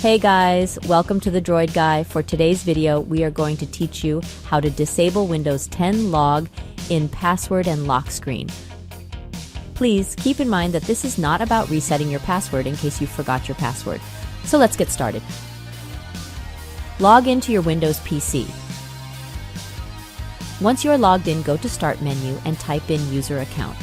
Hey guys, welcome to the Droid Guy. For today's video, we are going to teach you how to disable Windows 10 log in password and lock screen. Please keep in mind that this is not about resetting your password in case you forgot your password. So let's get started. Log into your Windows PC. Once you are logged in, go to Start menu and type in User Account.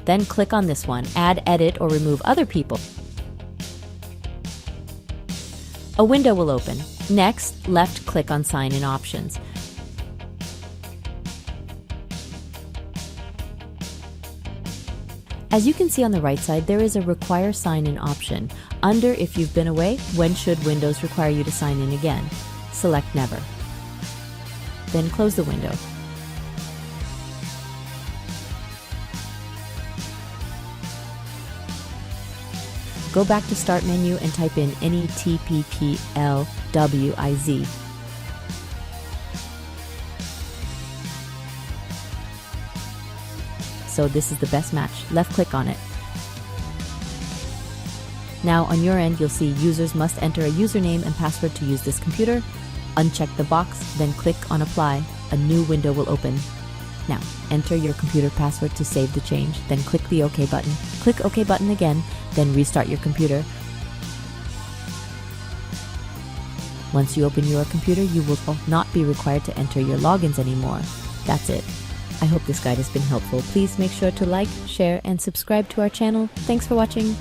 Then click on this one, Add, Edit, or Remove Other People. A window will open. Next, left-click on Sign In Options. As you can see on the right side, there is a Require Sign-In option. Under If you've been away, when should Windows require you to sign in again? Select Never. Then close the window. Go back to Start menu and type in NETPPLWIZ. So this is the best match. Left click on it. Now on your end, you'll see users must enter a username and password to use this computer. Uncheck the box, then click on Apply. A new window will open. Now, enter your computer password to save the change, then click the OK button. Click OK button again, then restart your computer. Once you open your computer, you will not be required to enter your logins anymore. That's it. I hope this guide has been helpful. Please make sure to like, share, and subscribe to our channel. Thanks for watching.